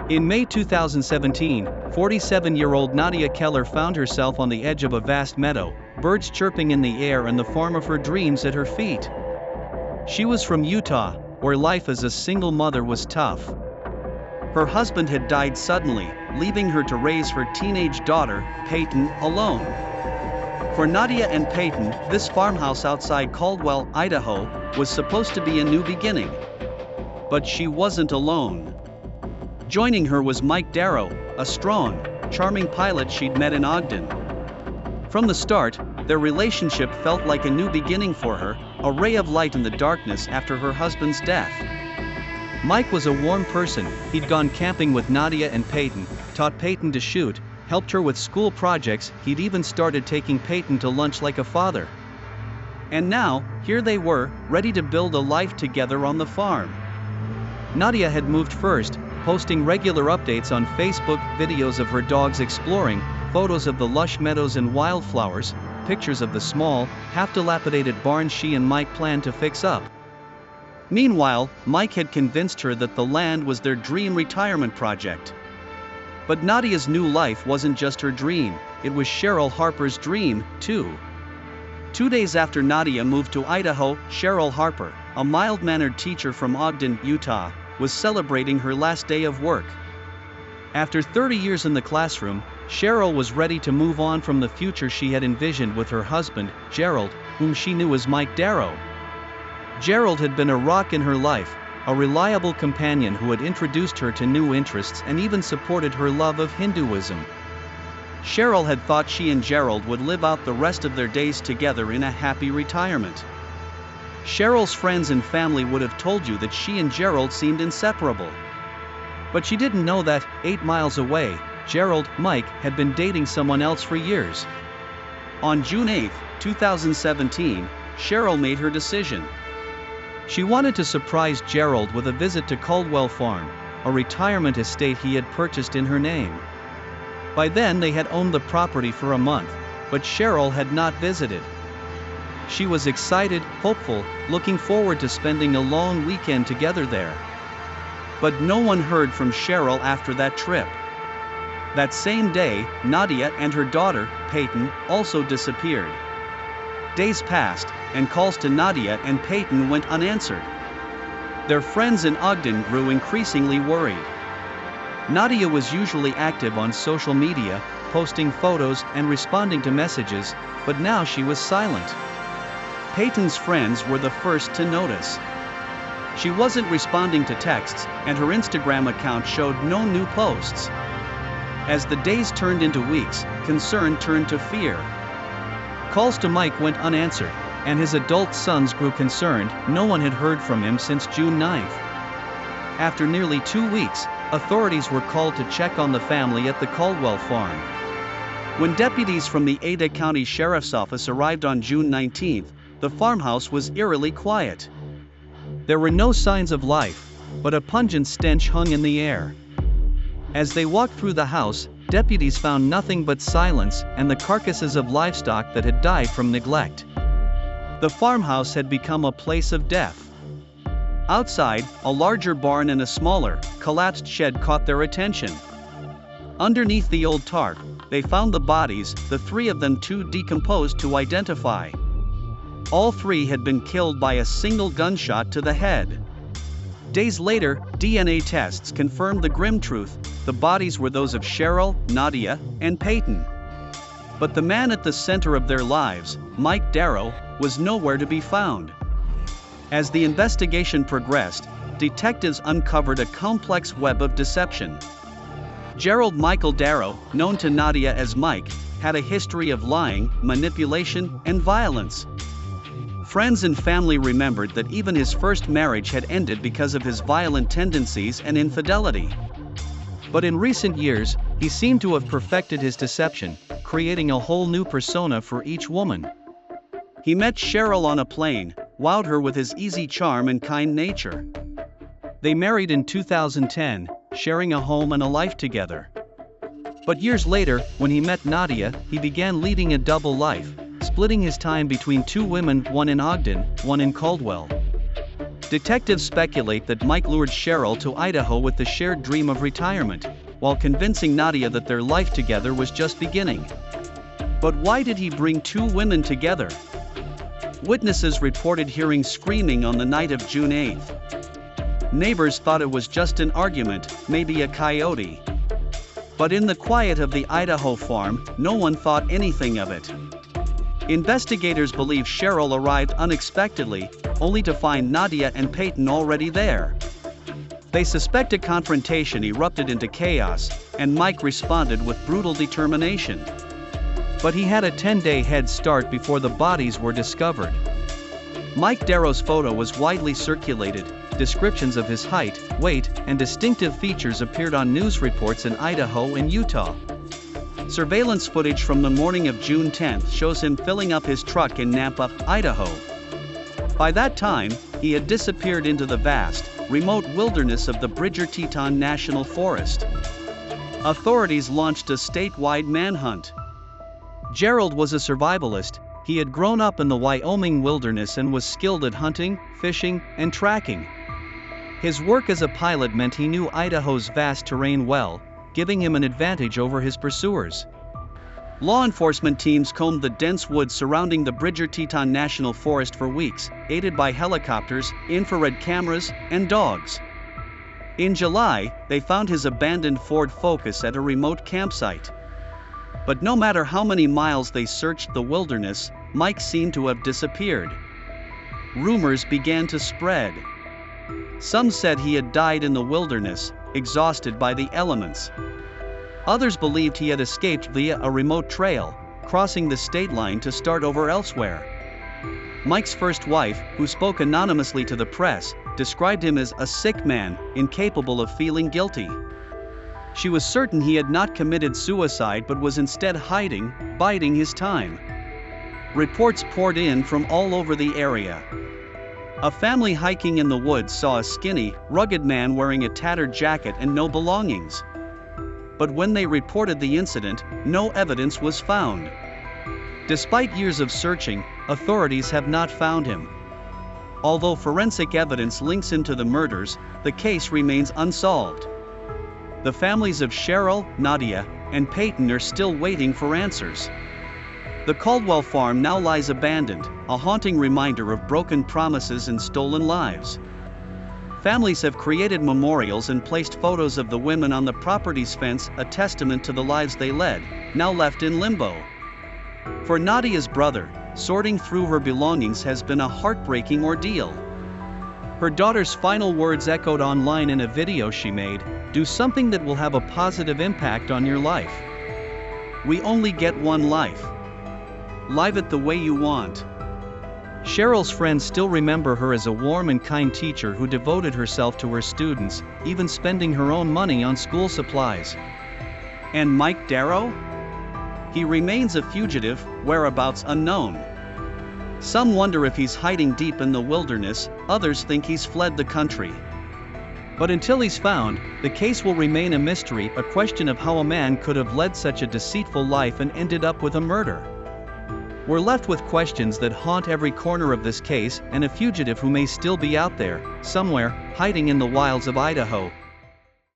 In May 2017, 47-year-old Nadia Keller found herself on the edge of a vast meadow, birds chirping in the air and the farm of her dreams at her feet. She was from Utah, where life as a single mother was tough. Her husband had died suddenly, leaving her to raise her teenage daughter, Peyton, alone. For Nadia and Peyton, this farmhouse outside Caldwell, Idaho, was supposed to be a new beginning. But she wasn't alone. Joining her was Mike Darrow, a strong, charming pilot she'd met in Ogden. From the start, their relationship felt like a new beginning for her, a ray of light in the darkness after her husband's death. Mike was a warm person. He'd gone camping with Nadia and Peyton, taught Peyton to shoot, helped her with school projects. He'd even started taking Peyton to lunch like a father. And now, here they were, ready to build a life together on the farm. Nadia had moved first, posting regular updates on Facebook, videos of her dogs exploring, photos of the lush meadows and wildflowers, pictures of the small, half-dilapidated barn she and Mike planned to fix up. Meanwhile, Mike had convinced her that the land was their dream retirement project. But Nadia's new life wasn't just her dream, it was Cheryl Harper's dream, too. 2 days after Nadia moved to Idaho, Cheryl Harper, a mild-mannered teacher from Ogden, Utah, was celebrating her last day of work. After 30 years in the classroom, Cheryl was ready to move on from the future she had envisioned with her husband, Gerald, whom she knew as Mike Darrow. Gerald had been a rock in her life, a reliable companion who had introduced her to new interests and even supported her love of Hinduism. Cheryl had thought she and Gerald would live out the rest of their days together in a happy retirement. Cheryl's friends and family would have told you that she and Gerald seemed inseparable. But she didn't know that, 8 miles away, Gerald, Mike, had been dating someone else for years. On June 8, 2017, Cheryl made her decision. She wanted to surprise Gerald with a visit to Caldwell Farm, a retirement estate he had purchased in her name. By then they had owned the property for a month, but Cheryl had not visited. She was excited, hopeful, looking forward to spending a long weekend together there. But no one heard from Cheryl after that trip. That same day, Nadia and her daughter, Peyton, also disappeared. Days passed, and calls to Nadia and Peyton went unanswered. Their friends in Ogden grew increasingly worried. Nadia was usually active on social media, posting photos and responding to messages, but now she was silent. Peyton's friends were the first to notice. She wasn't responding to texts, and her Instagram account showed no new posts. As the days turned into weeks, concern turned to fear. Calls to Mike went unanswered, and his adult sons grew concerned. No one had heard from him since June 9. After nearly 2 weeks, authorities were called to check on the family at the Caldwell Farm. When deputies from the Ada County Sheriff's Office arrived on June 19, the farmhouse was eerily quiet. There were no signs of life, but a pungent stench hung in the air. As they walked through the house, deputies found nothing but silence and the carcasses of livestock that had died from neglect. The farmhouse had become a place of death. Outside, a larger barn and a smaller, collapsed shed caught their attention. Underneath the old tarp, they found the bodies, the 3 of them too decomposed to identify. All 3 had been killed by a single gunshot to the head. Days later, DNA tests confirmed the grim truth: the bodies were those of Cheryl, Nadia, and Peyton. But the man at the center of their lives, Mike Darrow, was nowhere to be found. As the investigation progressed, detectives uncovered a complex web of deception. Gerald Michael Darrow, known to Nadia as Mike, had a history of lying, manipulation, and violence. Friends and family remembered that even his first marriage had ended because of his violent tendencies and infidelity. But in recent years, he seemed to have perfected his deception, creating a whole new persona for each woman. He met Cheryl on a plane, wowed her with his easy charm and kind nature. They married in 2010, sharing a home and a life together. But years later, when he met Nadia, he began leading a double life, splitting his time between 2 women, one in Ogden, one in Caldwell. Detectives speculate that Mike lured Cheryl to Idaho with the shared dream of retirement, while convincing Nadia that their life together was just beginning. But why did he bring two women together? Witnesses reported hearing screaming on the night of June 8. Neighbors thought it was just an argument, maybe a coyote. But in the quiet of the Idaho farm, no one thought anything of it. Investigators believe Cheryl arrived unexpectedly, only to find Nadia and Peyton already there. They suspect a confrontation erupted into chaos, and Mike responded with brutal determination. But he had a 10-day head start before the bodies were discovered. Mike Darrow's photo was widely circulated. Descriptions of his height, weight, and distinctive features appeared on news reports in Idaho and Utah. Surveillance footage from the morning of June 10 shows him filling up his truck in Nampa, Idaho. By that time, he had disappeared into the vast, remote wilderness of the Bridger-Teton National Forest. Authorities launched a statewide manhunt. Gerald was a survivalist. He had grown up in the Wyoming wilderness and was skilled at hunting, fishing, and tracking. His work as a pilot meant he knew Idaho's vast terrain well, giving him an advantage over his pursuers. Law enforcement teams combed the dense woods surrounding the Bridger-Teton National Forest for weeks, aided by helicopters, infrared cameras, and dogs. In July, they found his abandoned Ford Focus at a remote campsite. But no matter how many miles they searched the wilderness, Mike seemed to have disappeared. Rumors began to spread. Some said he had died in the wilderness, exhausted by the elements. Others believed he had escaped via a remote trail, crossing the state line to start over elsewhere. Mike's first wife, who spoke anonymously to the press, described him as a sick man, incapable of feeling guilty. She was certain he had not committed suicide but was instead hiding, biding his time. Reports poured in from all over the area. A family hiking in the woods saw a skinny, rugged man wearing a tattered jacket and no belongings. But when they reported the incident, no evidence was found. Despite years of searching, authorities have not found him. Although forensic evidence links him to the murders, the case remains unsolved. The families of Cheryl, Nadia, and Peyton are still waiting for answers. The Caldwell Farm now lies abandoned, a haunting reminder of broken promises and stolen lives. Families have created memorials and placed photos of the women on the property's fence, a testament to the lives they led, now left in limbo. For Nadia's brother, sorting through her belongings has been a heartbreaking ordeal. Her daughter's final words echoed online in a video she made: "Do something that will have a positive impact on your life. We only get one life. Live it the way you want." Cheryl's friends still remember her as a warm and kind teacher who devoted herself to her students, even spending her own money on school supplies. And Mike Darrow? He remains a fugitive, whereabouts unknown. Some wonder if he's hiding deep in the wilderness, others think he's fled the country. But until he's found, the case will remain a mystery, a question of how a man could have led such a deceitful life and ended up with a murder. We're left with questions that haunt every corner of this case, and a fugitive who may still be out there, somewhere, hiding in the wilds of Idaho.